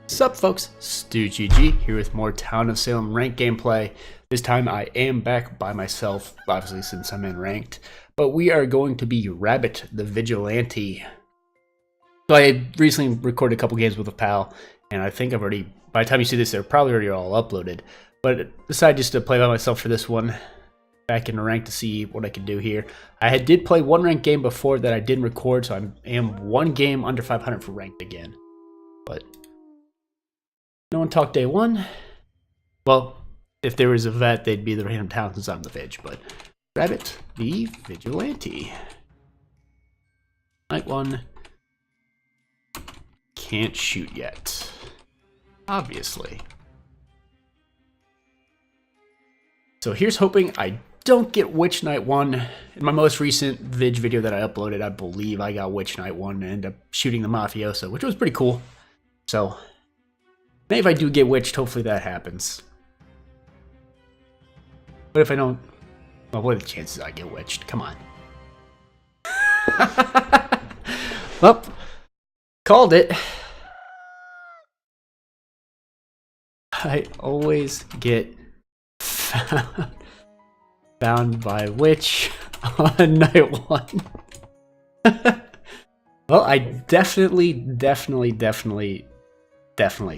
Sup folks, StugeGG here with more Town of Salem Ranked gameplay. This time I am back by myself, obviously since I'm in Ranked, but we are going to be Rabbit the Vigilante. So I recently recorded a couple games with a pal, and I think I've already, by the time you see this, they're probably already all uploaded. But decided just to play by myself for this one, back in Ranked to see what I could do here. I did play one Ranked game before that I didn't record, so I am one game under 500 for Ranked again. But no one talked day one. Well, if there was a vet, they'd be the random town since I'm the Vig, but Rabbit the Vigilante. Night one. Can't shoot yet. Obviously. So here's hoping I don't get Witch Night 1. In my most recent Vig video that I uploaded, I believe I got Witch Night 1 and ended up shooting the Mafioso, which was pretty cool. So maybe if I do get witched, hopefully that happens. But if I don't, well, what are the chances I get witched? Come on. Well, called it. I always get found by witch on night one. Well, I definitely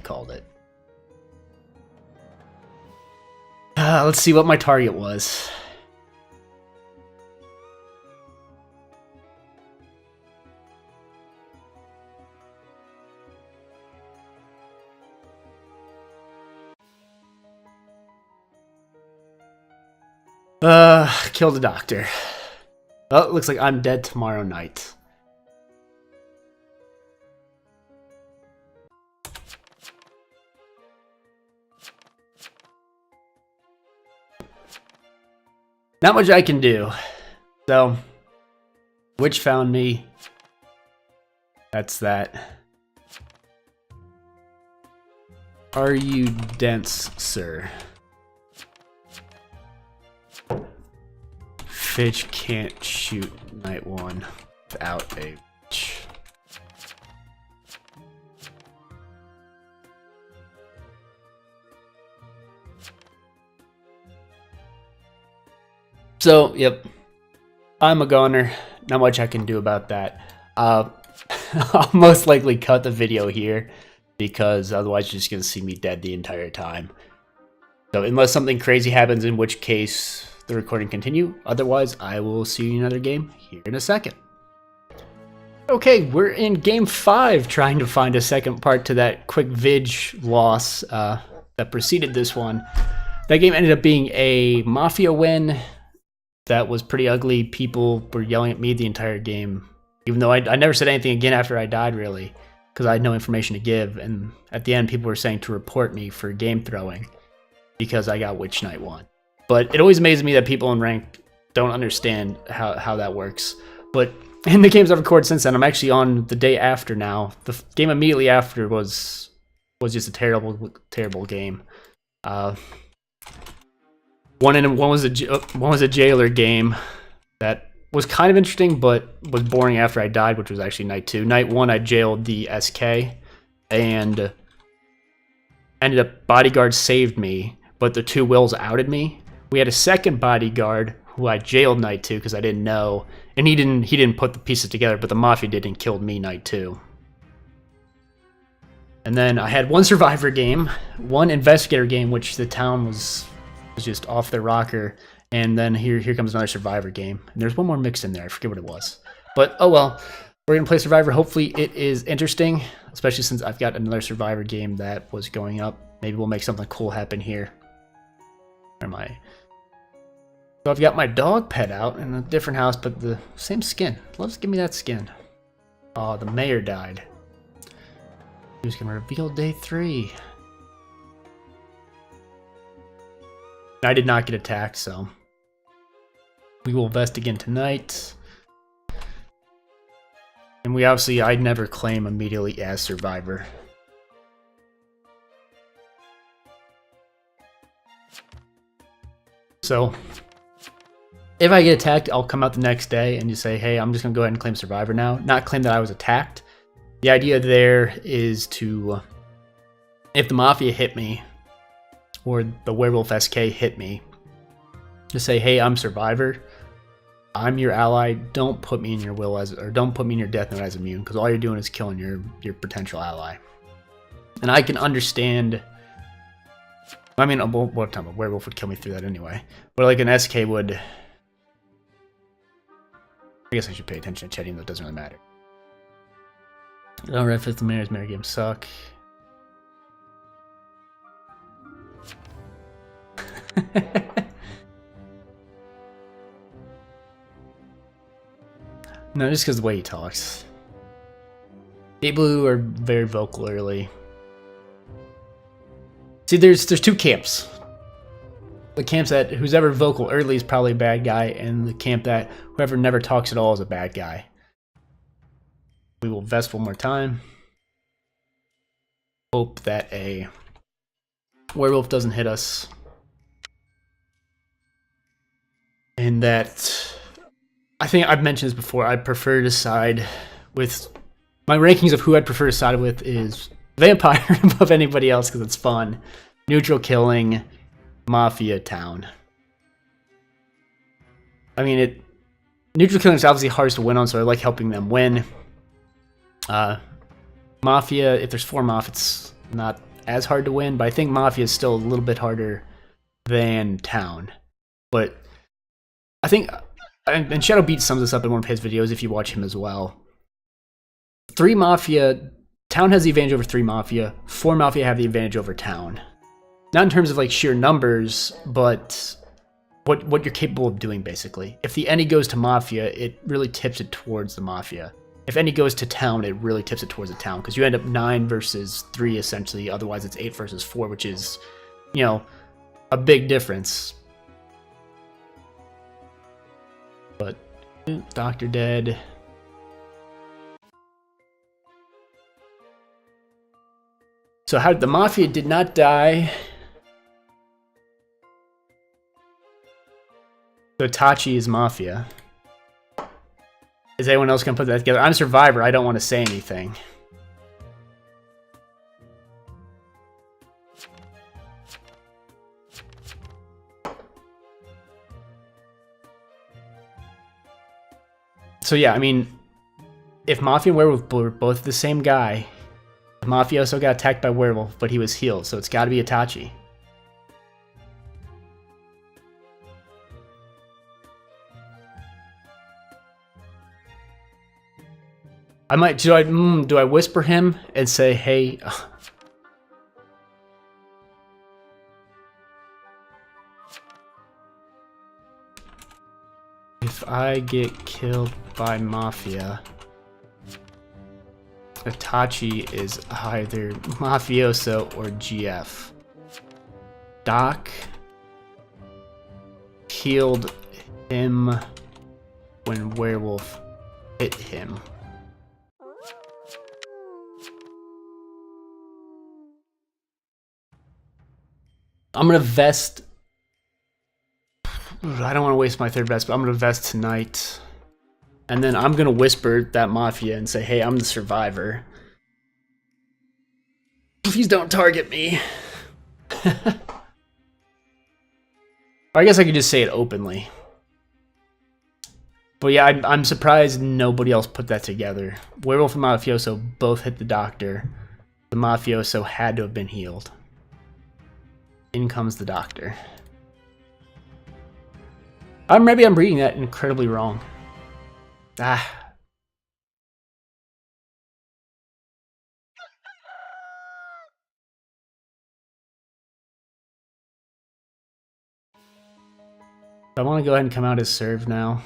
called it. Let's see what my target was. Kill the doctor. Oh, it looks like I'm dead tomorrow night. Not much I can do. So, witch found me. That's that. Are you dense, sir? Fitch can't shoot night one without a witch. So, yep, I'm a goner. Not much I can do about that. I'll most likely cut the video here because otherwise you're just going to see me dead the entire time. So unless something crazy happens, in which case the recording continue. Otherwise, I will see you in another game here in a second. Okay, we're in game 5 trying to find a second part to that quick Vig loss that preceded this one. That game ended up being a Mafia win. That was pretty ugly. People were yelling at me the entire game, even though I never said anything again after I died, really, because I had no information to give. And at the end, people were saying to report me for game throwing because I got Witch Night 1. But it always amazes me that people in Ranked don't understand how that works. But in the games I've recorded since then, I'm actually on the day after now. The game immediately after was just a terrible game. One was a jailer game that was kind of interesting, but was boring after I died, which was actually night 2. Night 1, I jailed the SK, and ended up bodyguard saved me, but the 2 Wills outed me. We had a second bodyguard who I jailed night 2 because I didn't know, and he didn't put the pieces together, but the Mafia did and killed me night 2. And then I had one survivor game, one investigator game, which the town was just off their rocker, and then here comes another survivor game, and there's one more mixed in there. I forget what it was, but oh well. We're gonna play survivor. Hopefully it is interesting, especially since I've got another survivor game that was going up. Maybe we'll make something cool happen here. Where am I? So I've got my dog pet out in a different house, but the same skin. Loves give me that skin. Oh, the mayor died. He was gonna reveal day 3. I did not get attacked, so we will vest again tonight. And we obviously, I'd never claim immediately as survivor. So if I get attacked, I'll come out the next day and just say, hey, I'm just going to go ahead and claim survivor now. Not claim that I was attacked. The idea there is to if the Mafia hit me, or the Werewolf SK hit me, to say, hey, I'm Survivor, I'm your ally, don't put me in your will as, or don't put me in your death note as immune, because all you're doing is killing your potential ally. And I can understand, I mean, what time a werewolf would kill me through that anyway, but like an SK would, I guess I should pay attention to chat, even though it doesn't really matter. Alright, fifth mayor's mirror games suck. No, just because the way he talks. People who are very vocal early. See, there's two camps. The camps that who's ever vocal early is probably a bad guy, and the camp that whoever never talks at all is a bad guy. We will vest one more time. Hope that a werewolf doesn't hit us. And that, I think I've mentioned this before, I prefer to side with, my rankings of who I'd prefer to side with is Vampire above anybody else because it's fun. Neutral killing, Mafia, Town. I mean, neutral killing is obviously hardest to win on, so I like helping them win. Mafia, if there's 4 Mafia, it's not as hard to win, but I think Mafia is still a little bit harder than Town. But I think, and Shadow Beat sums this up in one of his videos if you watch him as well. 3 Mafia, Town has the advantage over 3 Mafia, 4 Mafia have the advantage over Town. Not in terms of like sheer numbers, but what you're capable of doing basically. If the any goes to Mafia, it really tips it towards the Mafia. If any goes to Town, it really tips it towards the Town, because you end up 9 versus 3 essentially, otherwise it's 8 versus 4, which is, you know, a big difference. But Doctor dead. So how the Mafia did not die. So Tachi is Mafia. Is anyone else gonna put that together? I'm Survivor, I don't want to say anything. So yeah, I mean, if Mafia and Werewolf were both the same guy, Mafia also got attacked by Werewolf, but he was healed, so it's gotta be Itachi. I might, do I whisper him and say, hey, if I get killed by Mafia, Itachi is either Mafioso or GF. Doc healed him when Werewolf hit him. I'm gonna vest. I don't want to waste my 3rd vest, but I'm gonna vest tonight. And then I'm gonna whisper that Mafia and say, hey, I'm the Survivor. Please don't target me. Or I guess I could just say it openly. But yeah, I'm surprised nobody else put that together. Werewolf and Mafioso both hit the Doctor. The Mafioso had to have been healed. In comes the Doctor. Maybe I'm reading that incredibly wrong. Ah. I want to go ahead and come out as served now.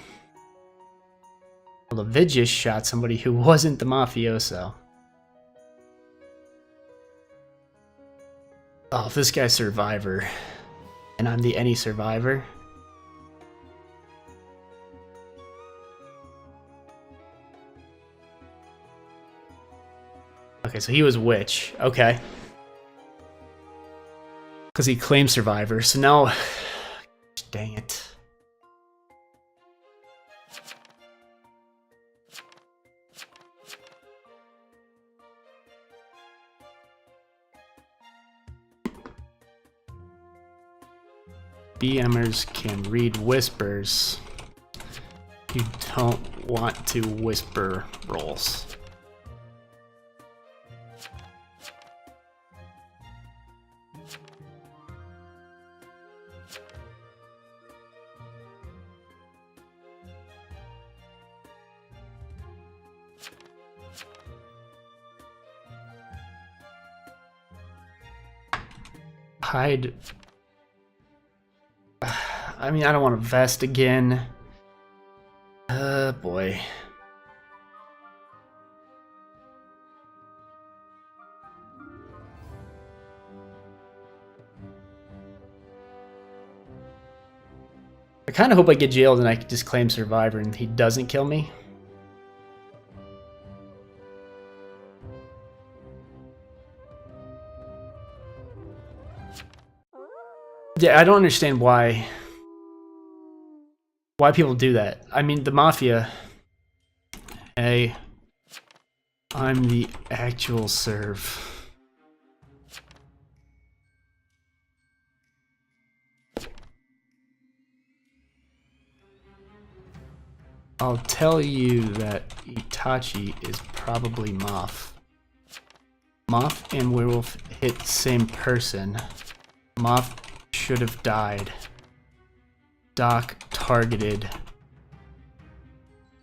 Well, the Vid just shot somebody who wasn't the Mafioso. Oh, if this guy's Survivor, and I'm the any Survivor. Okay, so he was Witch. Okay. Because he claimed Survivor, so now... Dang it. BMers can read whispers. You don't want to whisper roles. Hide. I mean, I don't want to vest again. Boy. I kind of hope I get jailed and I can just claim survivor and he doesn't kill me. Yeah, I don't understand why people do that. I mean, the Mafia. Hey, I'm the actual serve. I'll tell you that Itachi is probably Moth. Moth and Werewolf hit same person. Moth should have died. Doc targeted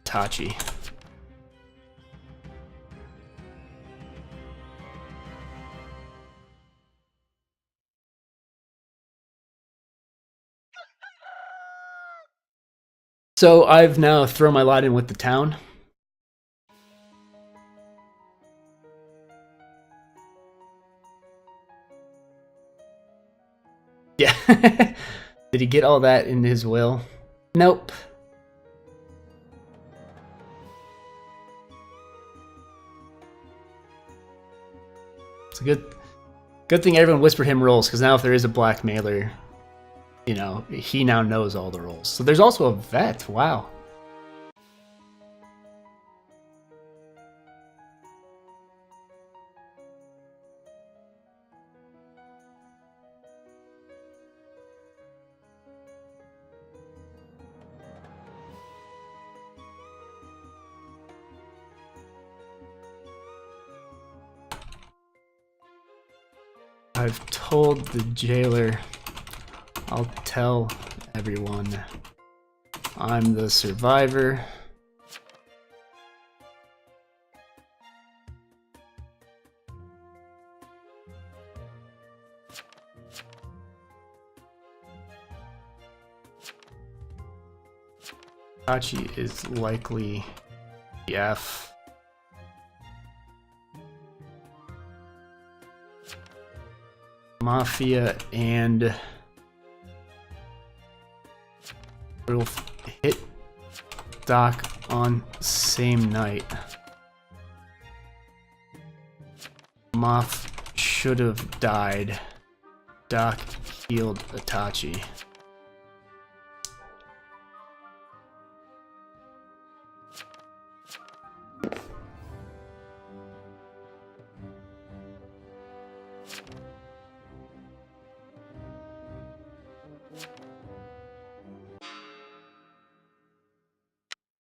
Itachi. So I've now thrown my lot in with the town. Yeah. Did he get all that in his will? Nope. It's a good thing everyone whispered him roles, because now if there is a blackmailer, you know, he now knows all the roles. So there's also a vet. Wow. I've told the jailer. I'll tell everyone I'm the survivor. Hachi is likely F. Mafia and will hit Doc on same night. Moth should have died. Doc healed Itachi.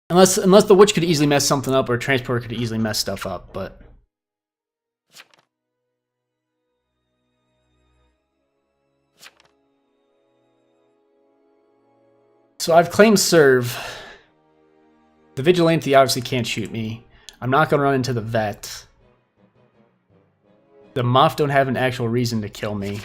Unless the witch could easily mess something up, or transporter could easily mess stuff up, but so I've claimed serve. The vigilante obviously can't shoot me. I'm not gonna run into the vet. The moth don't have an actual reason to kill me.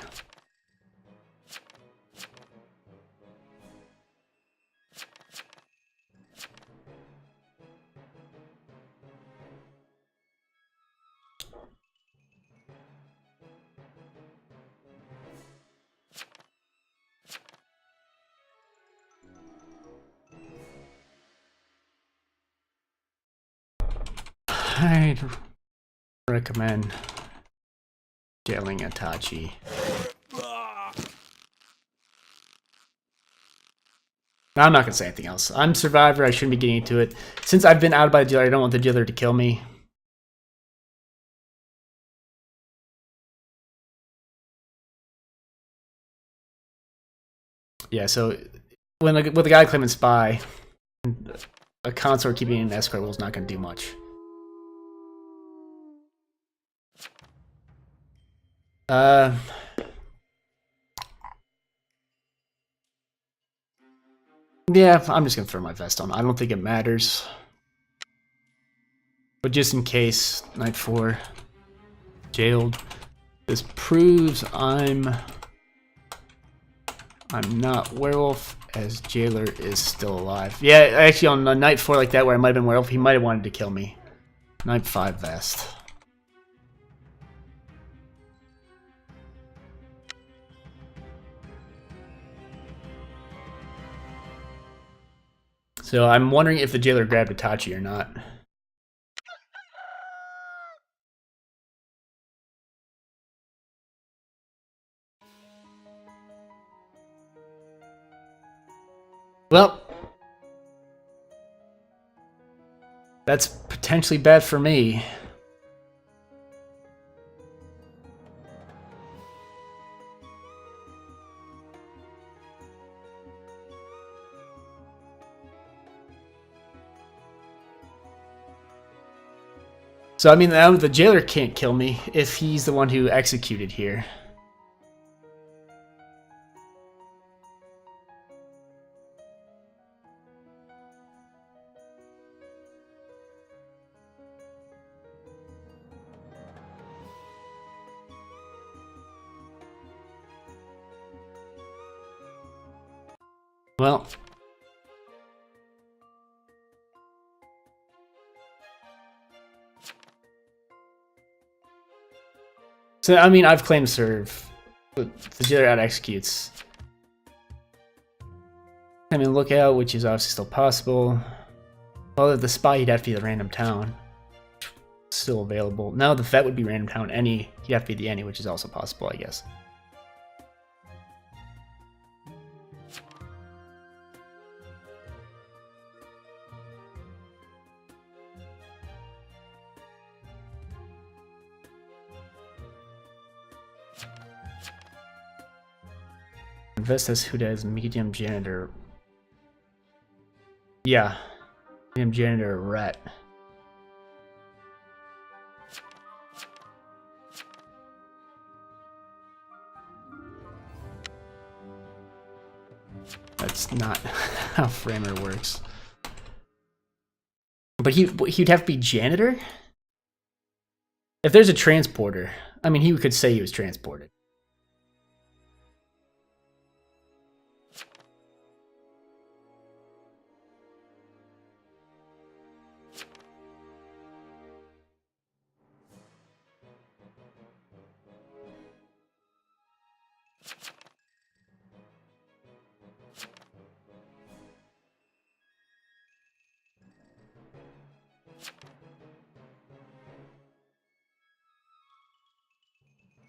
I'd recommend jailing Itachi. I'm not gonna say anything else. I'm Survivor, I shouldn't be getting into it. Since I've been out by the dealer, I don't want the dealer to kill me. Yeah, so with a guy claiming spy, a consort keeping an escort rule is not going to do much. Yeah, I'm just going to throw my vest on. I don't think it matters. But just in case, night 4, jailed. This proves I'm not werewolf, as jailer is still alive. Yeah, actually on a night 4 like that where I might have been werewolf, he might have wanted to kill me. Night 5 vest. So I'm wondering if the jailer grabbed Itachi or not. Well, that's potentially bad for me. So I mean, the jailer can't kill me if he's the one who executed here. Well, so I mean, I've claimed serve, but the jailer out executes. I mean, lookout, which is obviously still possible. Well, the spy, he'd have to be the random town. Still available. No, the vet would be random town. Any, he'd have to be the any, which is also possible, I guess. Invest as who does medium janitor. Yeah. Medium janitor rat. That's not how Framer works. But he'd have to be janitor? If there's a transporter, I mean, he could say he was transported.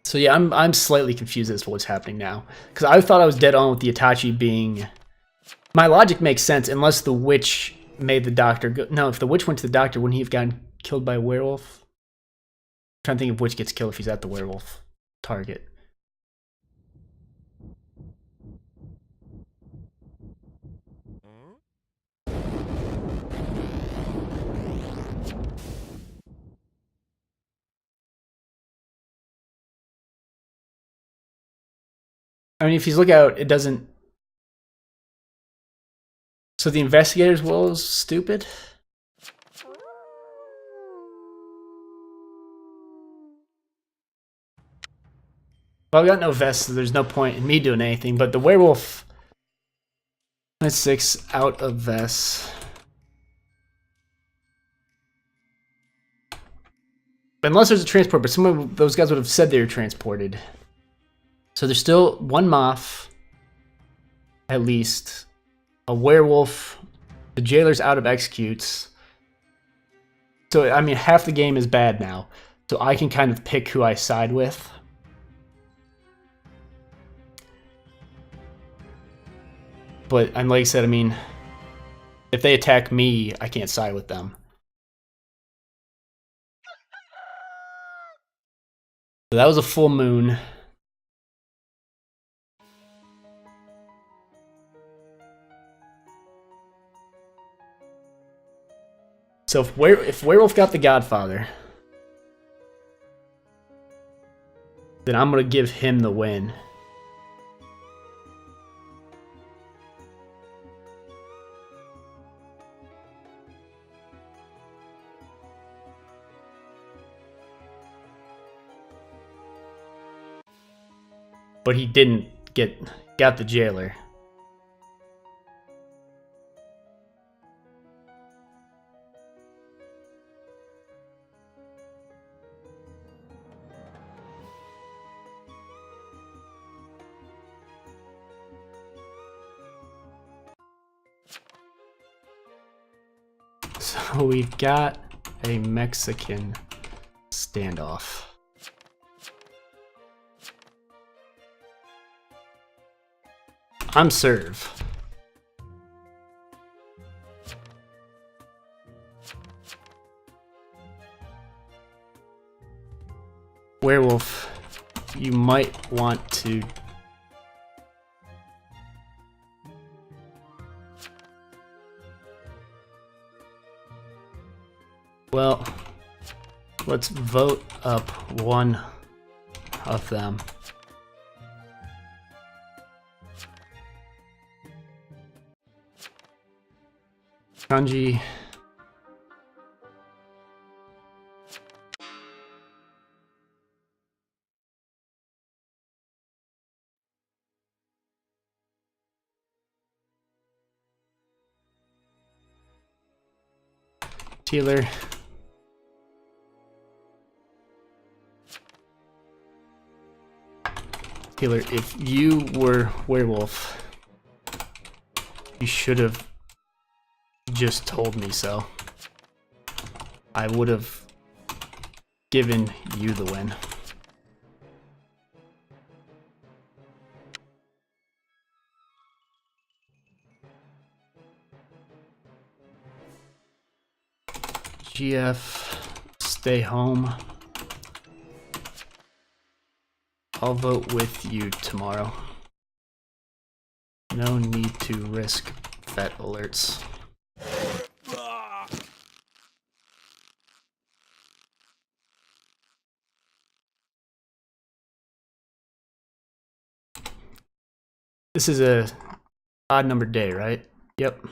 So yeah, I'm slightly confused as to what's happening now. Because I thought I was dead on with the Itachi being... My logic makes sense, unless the witch made the doctor go... No, if the witch went to the doctor, wouldn't he have gotten killed by a werewolf? I'm trying to think of which gets killed if he's at the werewolf target. I mean, if he's lookout, it doesn't... So the investigator's will is stupid? Well, I've got no vest, so there's no point in me doing anything, but the werewolf... That's 6 out of vest. Unless there's a transport, but some of those guys would have said they were transported. So there's still one Moth, at least. A werewolf. The jailer's out of executes. So, I mean, half the game is bad now. So I can kind of pick who I side with. But, and like I said, I mean, if they attack me, I can't side with them. So that was a full moon. So if Werewolf got the Godfather, then I'm gonna give him the win. But he didn't got the jailer. So we've got a Mexican standoff. I'm serve. Werewolf, you might want to well, let's vote up one of them. Kanji. Taylor. Taylor, if you were Werewolf, you should have just told me so. I would have given you the win. GF, stay home. I'll vote with you tomorrow. No need to risk vet alerts. This is a odd number day, right? Yep.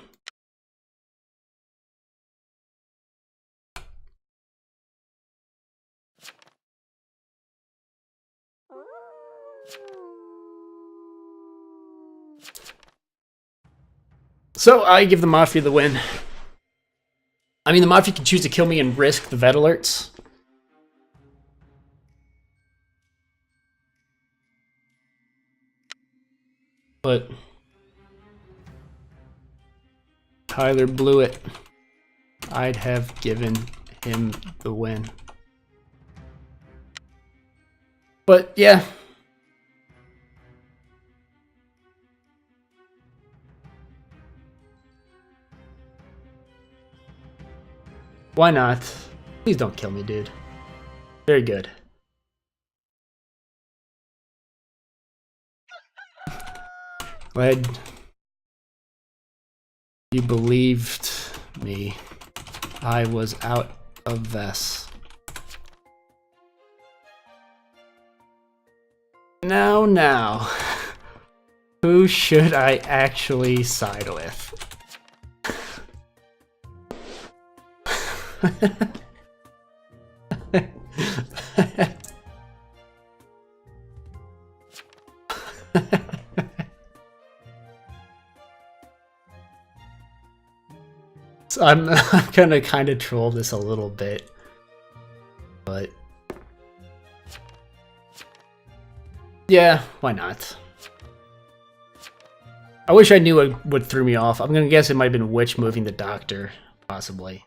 So I give the Mafia the win. I mean, the Mafia can choose to kill me and risk the vet alerts. But Tyler blew it. I'd have given him the win. But yeah. Why not? Please don't kill me, dude. Very good. Glad you believed me. I was out of Vess. Now. Who should I actually side with? So I'm gonna kind of troll this a little bit, but yeah, why not? I wish I knew what threw me off. I'm gonna guess it might have been Witch moving the doctor, possibly.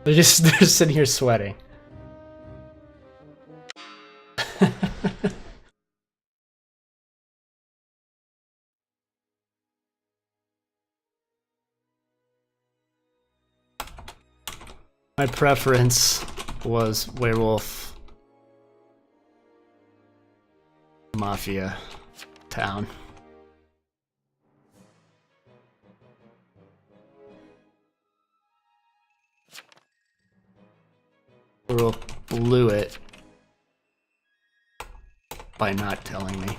they're just sitting here sweating. My preference was werewolf, mafia, town. Werewolf blew it by not telling me.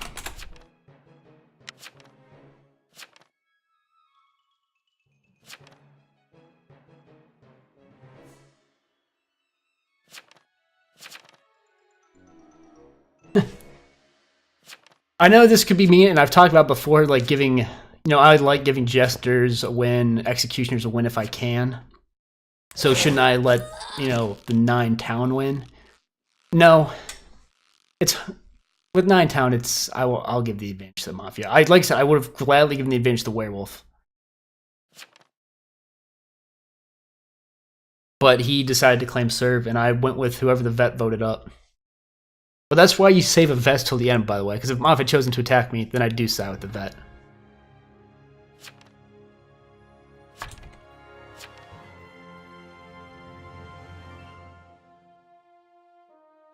I know this could be me, and I've talked about before, like giving, you know, I like giving jesters a win, executioners a win if I can. So shouldn't I let, you know, the 9 town win? No. It's with 9 town, it's I'll give the advantage to the mafia. Like I said, I would have gladly given the advantage to the werewolf. But he decided to claim serve, and I went with whoever the vet voted up. But that's why you save a vest till the end, by the way, because if Moff had chosen to attack me, then I do side with the vet.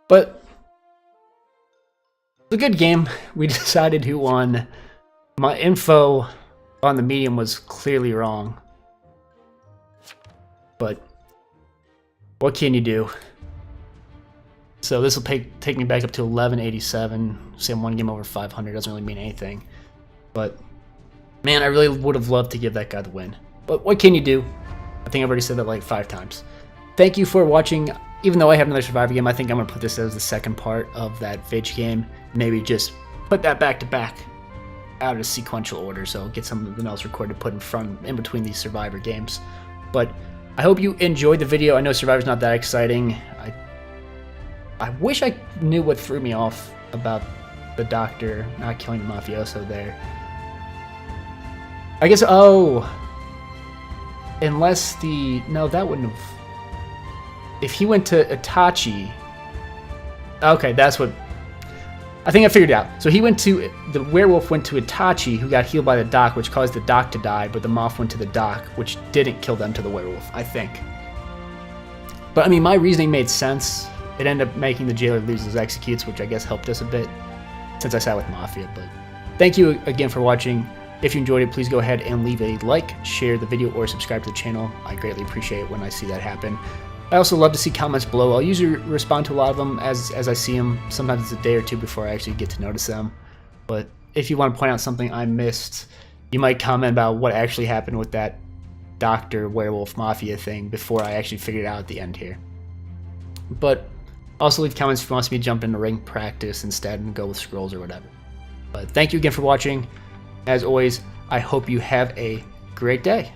But it's a good game. We decided who won. My info on the medium was clearly wrong. But what can you do? So this will take me back up to 1187. Say I'm one game over 500 doesn't really mean anything. But man, I really would have loved to give that guy the win. But what can you do? I think I've already said that like 5 times. Thank you for watching. Even though I have another Survivor game, I think I'm going to put this as the second part of that Vig game. Maybe just put that back to back out of sequential order, so I'll get something else recorded to put in between these Survivor games. But I hope you enjoyed the video. I know Survivor's not that exciting. I wish I knew what threw me off about the doctor not killing the mafioso there. I guess, oh, unless no, that wouldn't have. If he went to Itachi, okay, that's what. I think I figured it out. So the werewolf went to Itachi, who got healed by the doc, which caused the doc to die, but the moth went to the doc, which didn't kill them to the werewolf, I think. But I mean, my reasoning made sense. It ended up making the jailer lose his executes, which I guess helped us a bit, since I sat with Mafia. But thank you again for watching. If you enjoyed it, please go ahead and leave a like, share the video, or subscribe to the channel. I greatly appreciate it when I see that happen. I also love to see comments below. I'll usually respond to a lot of them as I see them. Sometimes it's a day or two before I actually get to notice them. But if you want to point out something I missed, you might comment about what actually happened with that Doctor Werewolf Mafia thing before I actually figured it out at the end here. But also leave comments if you want me to jump into ring practice instead and go with scrolls or whatever. But thank you again for watching. As always, I hope you have a great day.